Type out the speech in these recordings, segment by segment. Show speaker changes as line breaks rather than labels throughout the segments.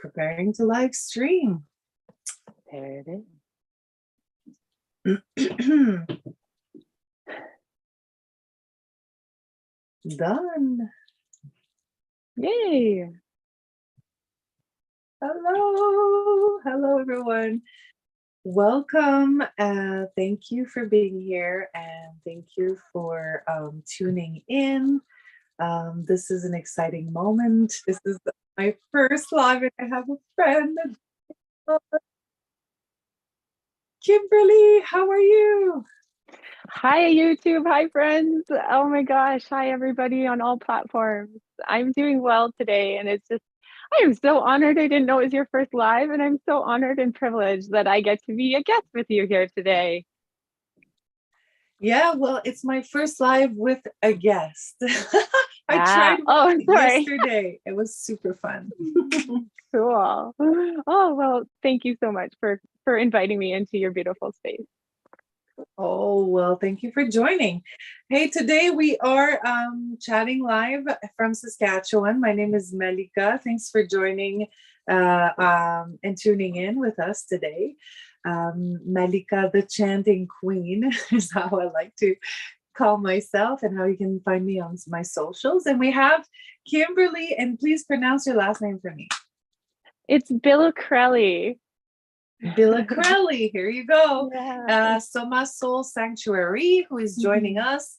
preparing to live stream.
There it
is. Done.
Yay.
Hello everyone. Welcome. Thank you for being here and thank you for tuning in. This is an exciting moment. This is my first live and I have a friend. Kimberly, how are you?
Hi YouTube, hi friends. Oh my gosh, hi everybody on all platforms. I'm doing well today and I am so honored. I didn't know it was your first live and I'm so honored and privileged that I get to be a guest with you here today.
Yeah, well, it's my first live with a guest. I tried yesterday. It was super fun.
Cool. Oh, well, thank you so much for inviting me into your beautiful space.
Oh, well, thank you for joining. Hey, today we are chatting live from Saskatchewan. My name is Melika. Thanks for joining and tuning in with us today. Melika, the chanting queen, is how I like to call myself and how you can find me on my socials. And we have Kimberly, and please pronounce your last name for me.
It's Bilokreli.
Bilokreli, here you go.
Yeah.
Soma Soul Sanctuary, who is joining us.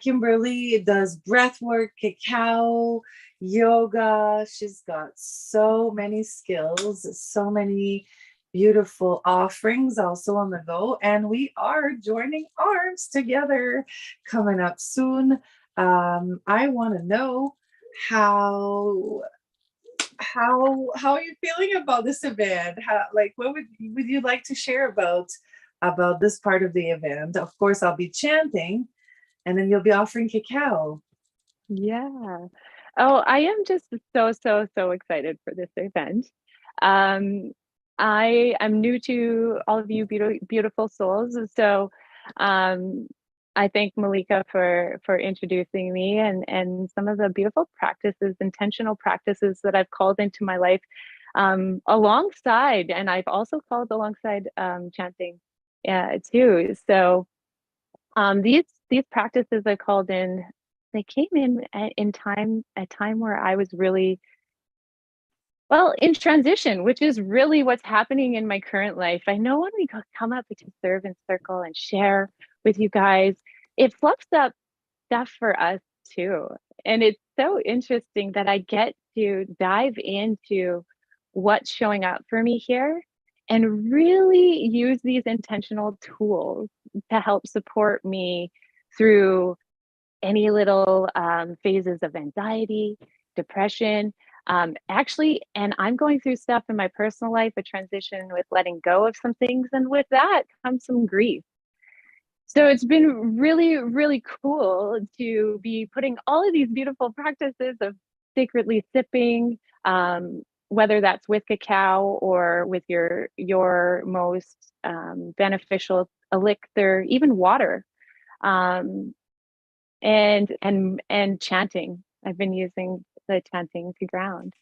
Kimberly does breath work, cacao, yoga. She's got so many skills, so many beautiful offerings also on the go. And we are joining arms together coming up soon. I want to know how are you feeling about this event? What would you like to share about this part of the event? Of course, I'll be chanting, and then you'll be offering cacao.
Yeah. Oh, I am just so excited for this event. I am new to all of you beautiful souls, so I thank Melika for introducing me and some of the beautiful practices, intentional practices that I've called into my life alongside, and I've also called alongside chanting too. So these practices I called in, they came in a time where I was really in transition, which is really what's happening in my current life. I know when we come up to serve and circle and share with you guys, it fluffs up stuff for us too. And it's so interesting that I get to dive into what's showing up for me here and really use these intentional tools to help support me through any little phases of anxiety, depression, actually, and I'm going through stuff in my personal life, a transition with letting go of some things, and with that comes some grief. So it's been really cool to be putting all of these beautiful practices of sacredly sipping, whether that's with cacao or with your most beneficial elixir, even water, and chanting. I've been using the chanting to ground.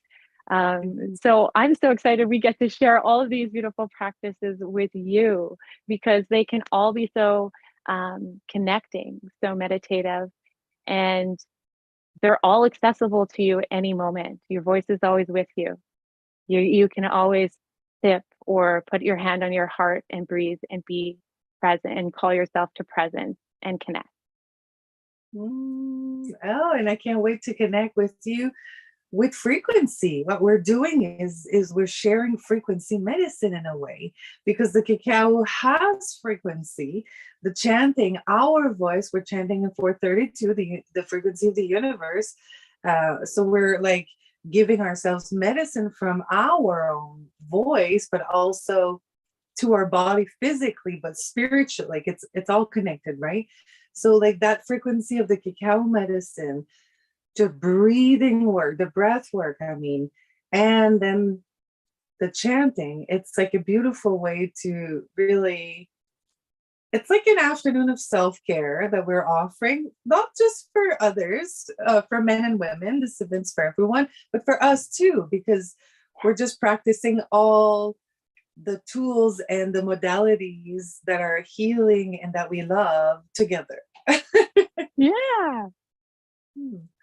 So I'm so excited we get to share all of these beautiful practices with you because they can all be so connecting, so meditative, and they're all accessible to you at any moment. Your voice is always with you. You can always sip or put your hand on your heart and breathe and be present and call yourself to presence and connect.
Oh, and I can't wait to connect with you with frequency. What we're doing is we're sharing frequency medicine in a way, because the cacao has frequency. The chanting, our voice, we're chanting in 432, the frequency of the universe. So we're like giving ourselves medicine from our own voice, but also to our body physically, but spiritually. Like it's all connected, right? So like that frequency of the cacao medicine, the breathing work, the breath work, and then the chanting, it's like a beautiful way to really, it's like an afternoon of self-care that we're offering, not just for others, for men and women, this event's for everyone, but for us too, because we're just practicing all the tools and the modalities that are healing and that we love together.
Yeah.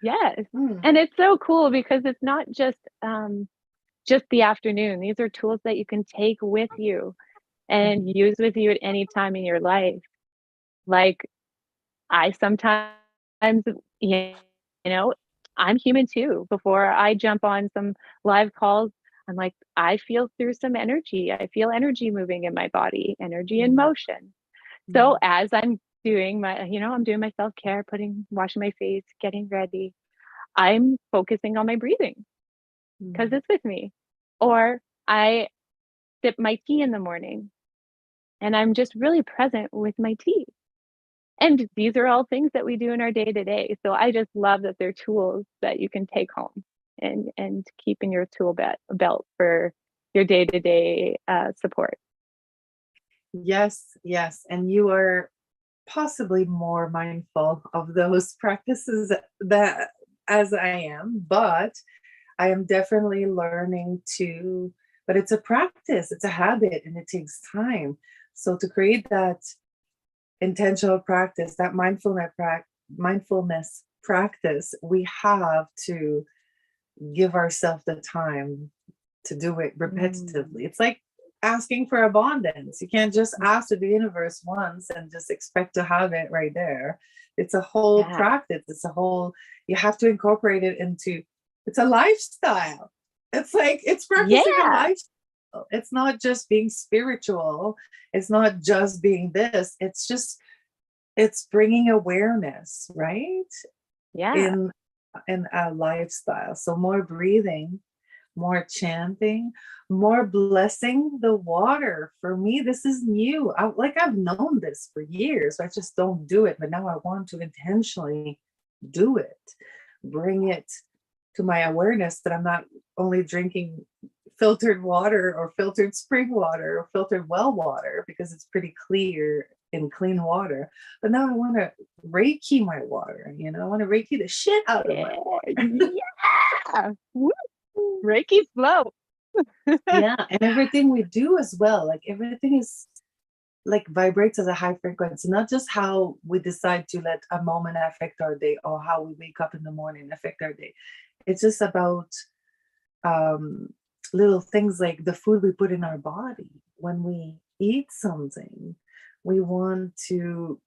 Yes.
Mm.
And it's so cool because it's not just the afternoon. These are tools that you can take with you and use with you at any time in your life. Like I sometimes, you know, I'm human too. Before I jump on some live calls, I'm like, I feel through some energy. I feel energy moving in my body, energy in motion. So as I'm doing I'm doing my self-care, washing my face, getting ready, I'm focusing on my breathing because it's with me. Or I sip my tea in the morning and I'm just really present with my tea. And these are all things that we do in our day to day. So I just love that they're tools that you can take home and keep in your tool belt for your day to day support.
Yes, yes. And you are possibly more mindful of those practices that as I am, but I am definitely learning to, but it's a practice, it's a habit, and it takes time. So to create that intentional practice, that mindfulness practice, we have to give ourselves the time to do it repetitively. It's like asking for abundance. You can't just ask to the universe once and just expect to have it right there. It's a whole practice. You have to incorporate it into, it's a lifestyle. It's practicing a lifestyle. It's not just being spiritual. It's not just being this. It's bringing awareness, right?
Yeah.
In a lifestyle. So more breathing, more chanting, more blessing the water. For me, this is new. I've known this for years. I just don't do it. But now I want to intentionally do it, bring it to my awareness that I'm not only drinking filtered water or filtered spring water or filtered well water because it's pretty clear and clean water. But now I want to Reiki my water, I want to Reiki the shit out of my water.
Yeah. Woo. Reiki flow.
Yeah. And everything we do as well, like everything is like vibrates at a high frequency, not just how we decide to let a moment affect our day or how we wake up in the morning affect our day. It's just about little things like the food we put in our body. When we eat something, we want to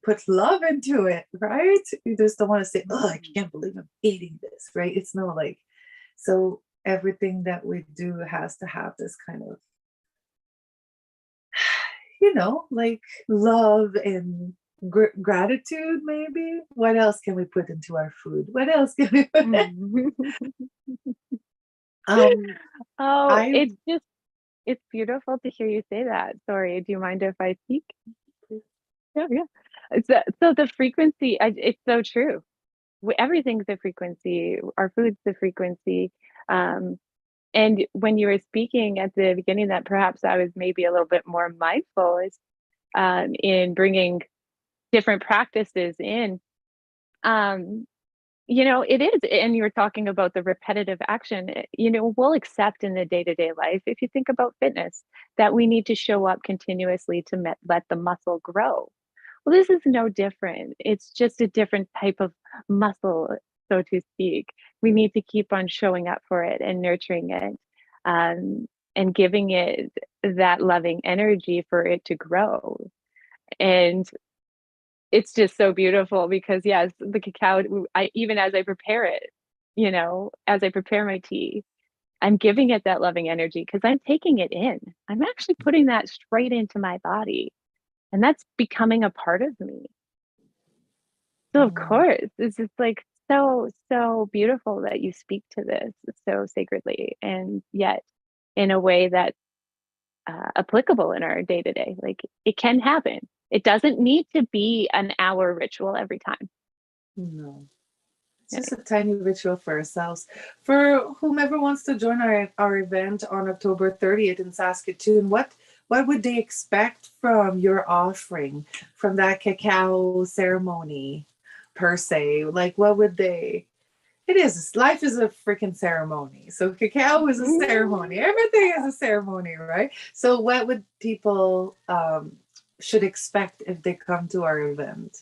put love into it, right? You just don't want to say, oh, I can't believe I'm eating this, right? It's not like, so everything that we do has to have this kind of, like love and gratitude, maybe. What else can we put into our food? What else can we put?
It's beautiful to hear you say that. Sorry, do you mind if I speak? Yeah. So the frequency, it's so true. Everything's a frequency. Our food's the frequency. And when you were speaking at the beginning, that perhaps I was maybe a little bit more mindful is in bringing different practices in. It is, and you were talking about the repetitive action, we'll accept in the day-to-day life, if you think about fitness, that we need to show up continuously to let the muscle grow. Well, this is no different. It's just a different type of muscle, so to speak. We need to keep on showing up for it and nurturing it, and giving it that loving energy for it to grow. And it's just so beautiful because yes, the cacao, even as I prepare it, as I prepare my tea, I'm giving it that loving energy because I'm taking it in. I'm actually putting that straight into my body, and that's becoming a part of me. So of course, it's just like so beautiful that you speak to this so sacredly, and yet in a way that's applicable in our day to day. Like it can happen. It doesn't need to be an hour ritual every time.
No. It's just a tiny ritual for ourselves. For whomever wants to join our event on October 30th in Saskatoon, what would they expect from your offering, from that cacao ceremony per se? Like what would they It is. Life is a freaking ceremony. So cacao is a ceremony. Everything is a ceremony, right? So what would people should expect if they come to our event?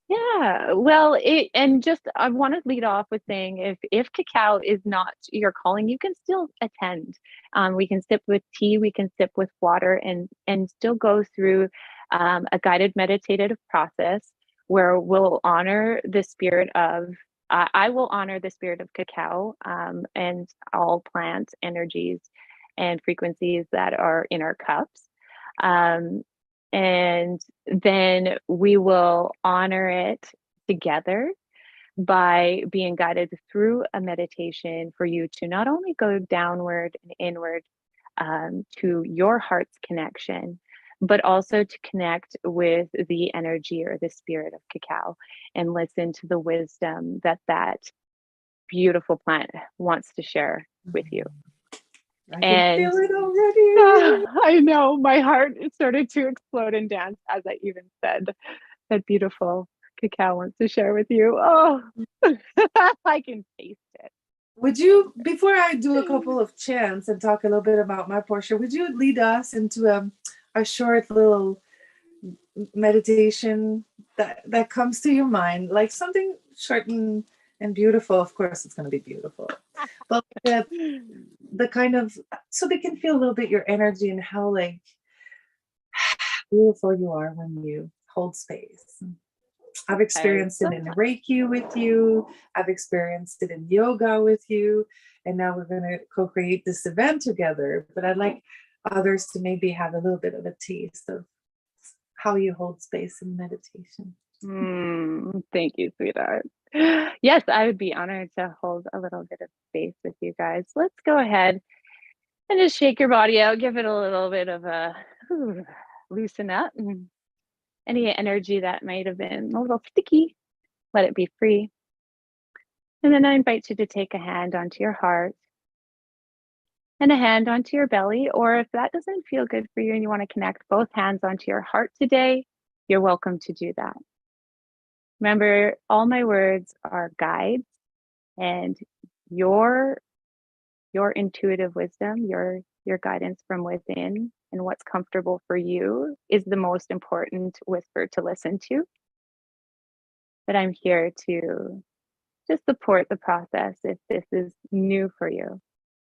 Yeah, well, and just I want to lead off with saying if cacao is not your calling, you can still attend. We can sip with tea, we can sip with water, and still go through a guided meditative process where we'll honor the spirit of. I will honor the spirit of cacao and all plant energies and frequencies that are in our cups. Um, and then we will honor it together by being guided through a meditation for you to not only go downward and inward to your heart's connection, but also to connect with the energy or the spirit of cacao and listen to the wisdom that that beautiful plant wants to share with you.
I can
And
feel it already.
I know my heart started to explode and dance as I even said that beautiful cacao wants to share with you. Oh, I can taste it.
Would you, before I do a couple of chants and talk a little bit about my portion, would you lead us into a short little meditation that comes to your mind, like something short and beautiful? Of course, it's going to be beautiful, but the kind of, so they can feel a little bit your energy and how like beautiful you are when you hold space. I've experienced it in Reiki with you. I've experienced it in yoga with you. And now we're going to co-create this event together. But I'd like others to maybe have a little bit of a taste of how you hold space in meditation.
Thank you, sweetheart. Yes, I would be honored to hold a little bit of space with you guys. Let's go ahead and just shake your body out. Give it a little bit of a loosen up. And any energy that might have been a little sticky, let it be free. And then I invite you to take a hand onto your heart and a hand onto your belly. Or if that doesn't feel good for you and you want to connect both hands onto your heart today, you're welcome to do that. Remember, all my words are guides, and your intuitive wisdom, your guidance from within and what's comfortable for you is the most important whisper to listen to. But I'm here to just support the process if this is new for you.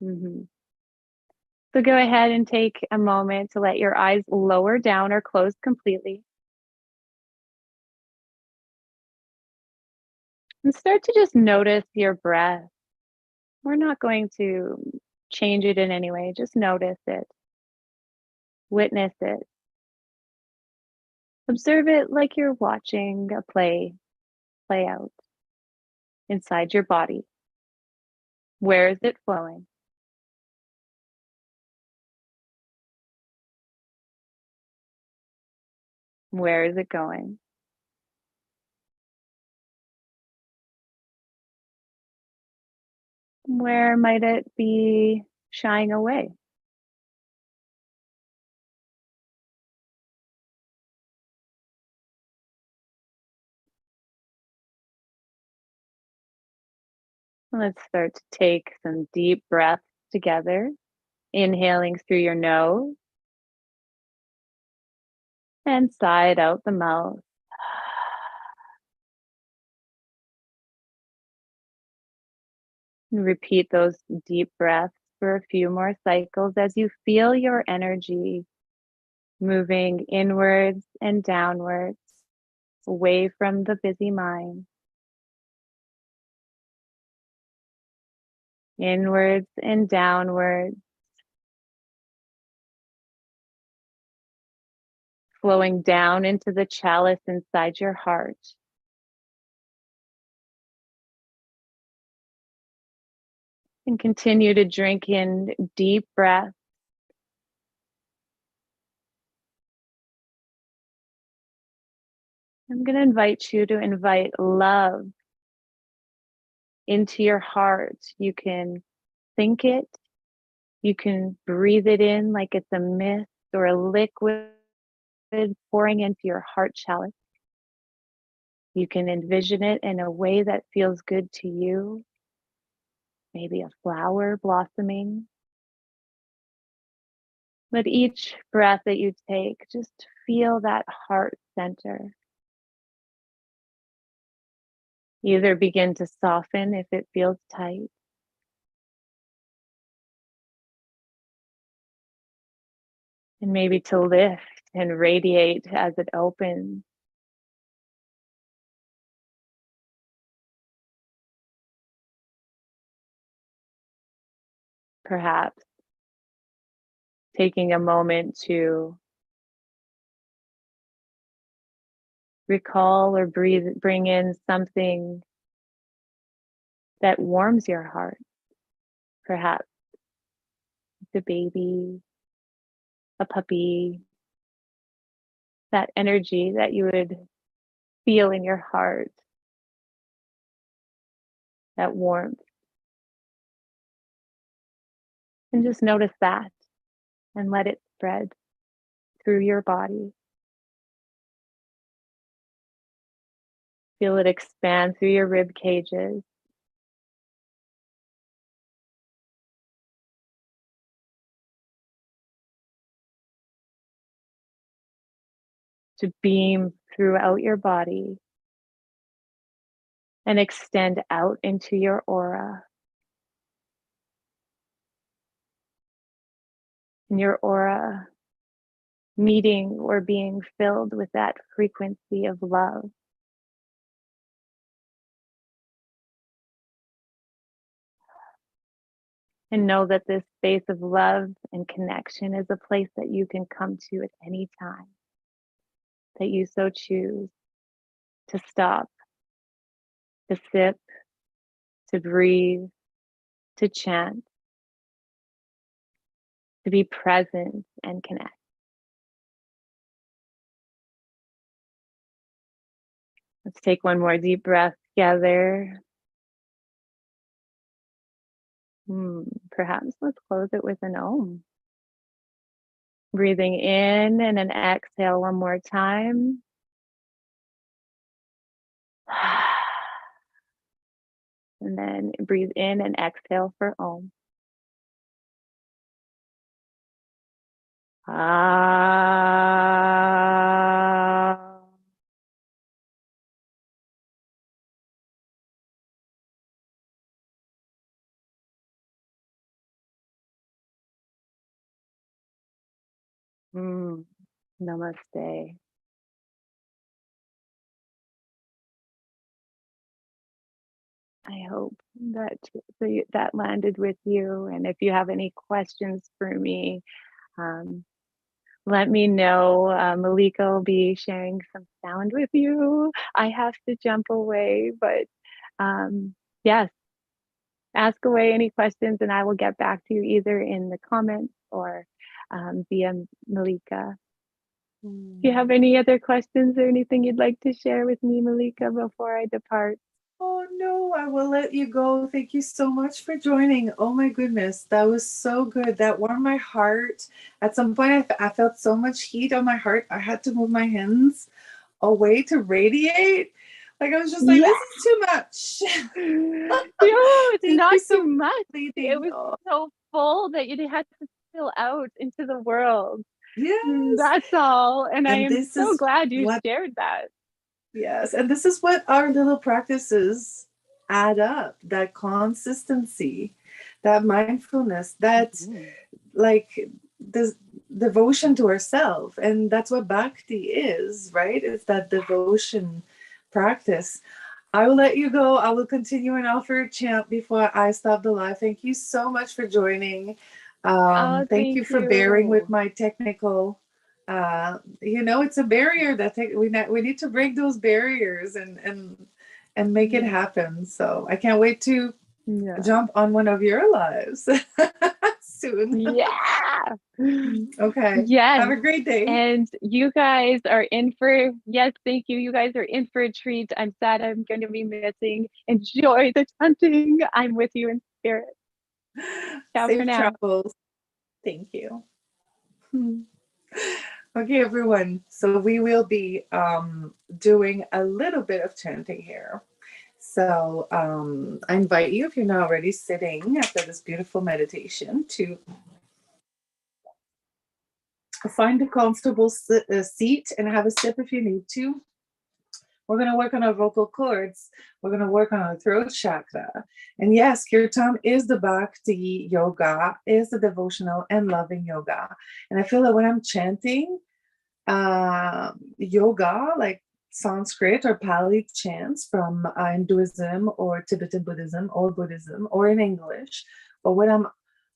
So go ahead and take a moment to let your eyes lower down or close completely. And start to just notice your breath. We're not going to change it in any way. Just notice it. Witness it. Observe it like you're watching a play out inside your body. Where is it flowing? Where is it going? Where might it be shying away? Let's start to take some deep breaths together, inhaling through your nose and sigh it out the mouth. And repeat those deep breaths for a few more cycles as you feel your energy moving inwards and downwards, away from the busy mind. Inwards and downwards, flowing down into the chalice inside your heart. And continue to drink in deep breaths. I'm going to invite you to invite love into your heart. You can think it. You can breathe it in like it's a mist or a liquid pouring into your heart chalice. You can envision it in a way that feels good to you. Maybe a flower blossoming. With each breath that you take, just feel that heart center. Either begin to soften if it feels tight, and maybe to lift and radiate as it opens. Perhaps taking a moment to recall or bring in something that warms your heart. Perhaps the baby, a puppy, that energy that you would feel in your heart, that warmth. And just notice that and let it spread through your body. Feel it expand through your rib cages. To beam throughout your body and extend out into your aura. And your aura meeting or being filled with that frequency of love. And know that this space of love and connection is a place that you can come to at any time that you so choose, to stop, to sip, to breathe, to chant, to be present and connect. Let's take one more deep breath together. Perhaps let's close it with an om. Breathing in and an exhale one more time. And then breathe in and exhale for om. Ah. Namaste. I hope that that landed with you. And if you have any questions for me, let me know. Malika will be sharing some sound with you. I have to jump away, but yes, ask away any questions and I will get back to you either in the comments or via Malika. Do you have any other questions or anything you'd like to share with me, Malika, before I depart?
Oh no, I will let you go. Thank you so much for joining. Oh my goodness, that was so good. That warmed my heart. At some point, I felt so much heat on my heart. I had to move my hands away to radiate. Like I was just like, this is too much.
It's
Thank
not
you so
too much.
completely.
It was so full that you had to spill out into the world.
Yes.
That's all. And I
And
am
this
so
is
glad you
what,
shared that.
yes. And this is what our little practices add up, that consistency, that mindfulness, that like this devotion to ourselves. And that's what bhakti is, right? It's that devotion practice. I will let you go. I will continue and offer a chant before I stop the live. Thank you so much for joining. Thank you for bearing with my technical. It's a barrier that we need to break those barriers and make it happen. So I can't wait to jump on one of your lives soon.
Yeah.
Okay.
Yes.
Have a great day.
And you guys are in for, yes, thank you. You guys are in for a treat. I'm sad I'm going to be missing. Enjoy the hunting. I'm with you in spirit. Ciao for
Safe
now.
travels. Thank you. Okay, everyone. So we will be doing a little bit of chanting here. So I invite you, if you're not already sitting after this beautiful meditation, to find a comfortable seat and have a sip if you need to. We're going to work on our vocal cords. We're going to work on our throat chakra. And yes, kirtan is the bhakti yoga, is the devotional and loving yoga. And I feel that when I'm chanting yoga, like Sanskrit or Pali chants from Hinduism or Tibetan Buddhism or in English, or when I'm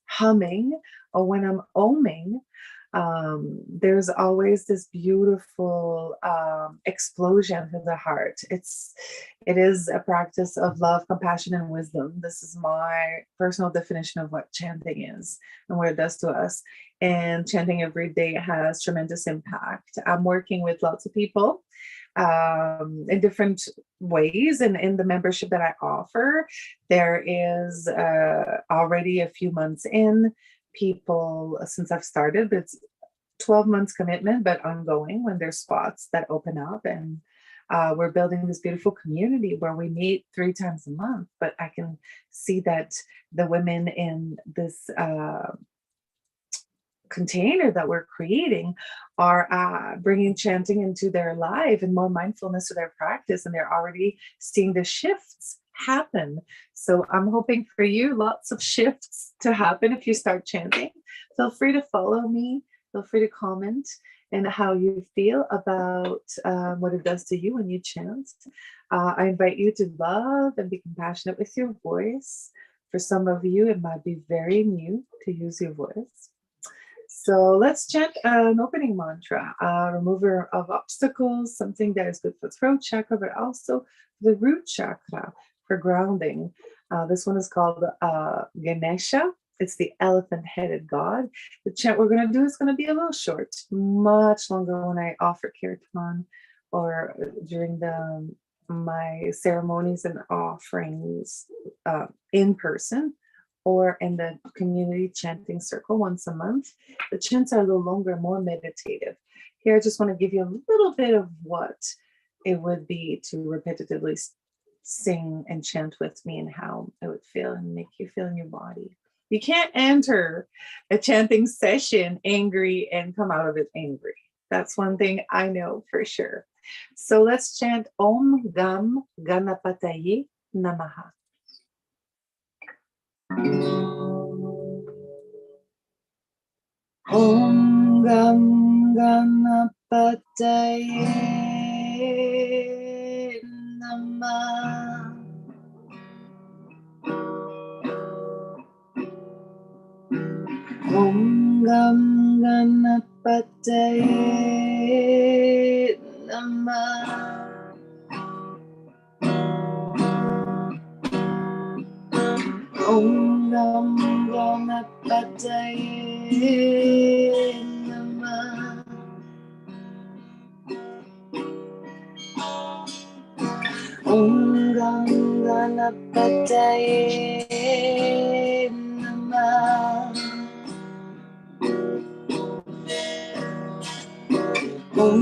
humming or when I'm oming, there's always this beautiful explosion to the heart. It is a practice of love, compassion, and wisdom. This is my personal definition of what chanting is and what it does to us. And chanting every day has tremendous impact. I'm working with lots of people in different ways, and in the membership that I offer, there is already a few months in people since I've started, but it's 12 months commitment, but ongoing when there's spots that open up. And we're building this beautiful community where we meet 3 times a month. But I can see that the women in this container that we're creating are bringing chanting into their life and more mindfulness to their practice, and they're already seeing the shifts happen. So I'm hoping for you lots of shifts to happen if you start chanting. Feel free to follow me, feel free to comment and how you feel about what it does to you when you chant. I invite you to love and be compassionate with your voice. For some of you, it might be very new to use your voice. So let's chant an opening mantra, remover of obstacles, something that is good for throat chakra, but also the root chakra for grounding. This one is called Ganesha. It's the elephant-headed god. The chant we're going to do is going to be a little short, much longer when I offer kirtan or during my ceremonies and offerings in person, or in the community chanting circle once a month. The chants are a little longer, more meditative. Here, I just want to give you a little bit of what it would be to repetitively sing and chant with me and how it would feel and make you feel in your body. You can't enter a chanting session angry and come out of it angry. That's one thing I know for sure. So let's chant Om Gam Ganapataye Namaha. Om Gam Ganapataye Namaha. Om Gam Ganapataye Namaha. Om Gam Ganapataye Namaha. Om Gam Ganapataye Namaha.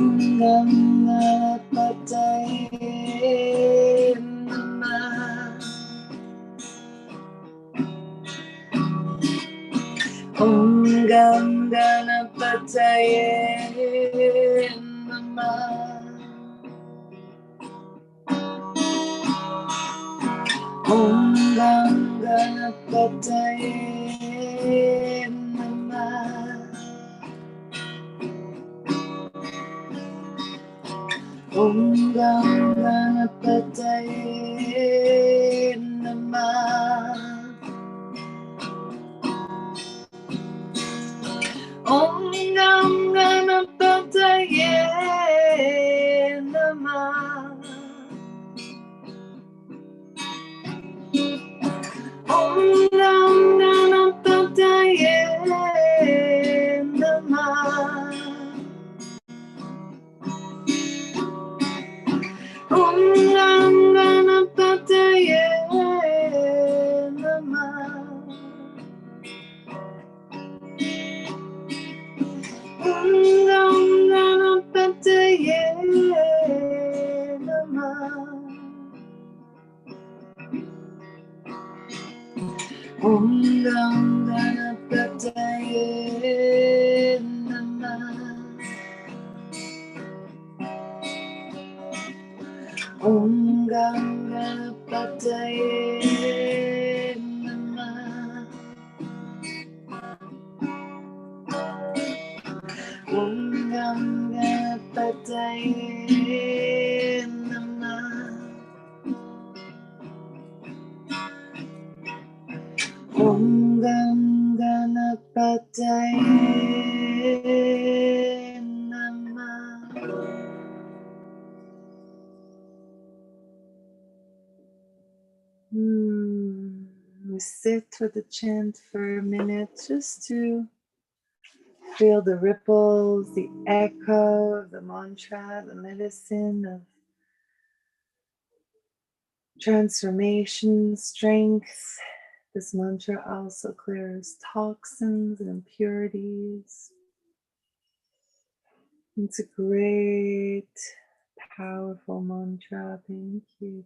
Om Gam Ganapataye Namaha. Om Gam Ganapataye Namaha. Om Gam Ganapataye Namaha. Om Gam Ganapataye Namaha. Om Gam Ganapataye Namaha. Om Gam Ganapataye Namaha. Om Gam Ganapataye Namaha. Om Gam Namah. Om Ganganapataye Namah. Om Ganganapataye Namah. Om Ganganapataye Namah. We sit with the chant for a minute just to feel the ripples, the echo of the mantra, the medicine of transformation, strength. This mantra also clears toxins and impurities. It's a great, powerful mantra. Thank you.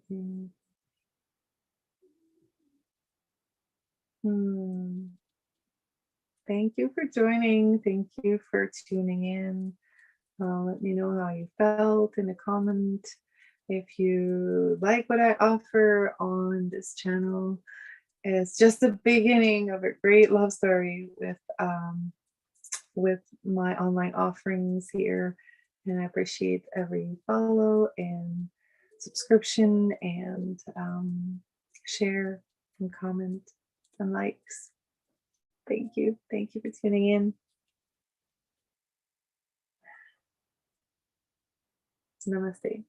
Thank you for joining. Thank you for tuning in. Let me know how you felt in a comment. If you like what I offer on this channel, it's just the beginning of a great love story with my online offerings here. And I appreciate every follow and subscription and share and comment and likes. Thank you. Thank you for tuning in. Namaste.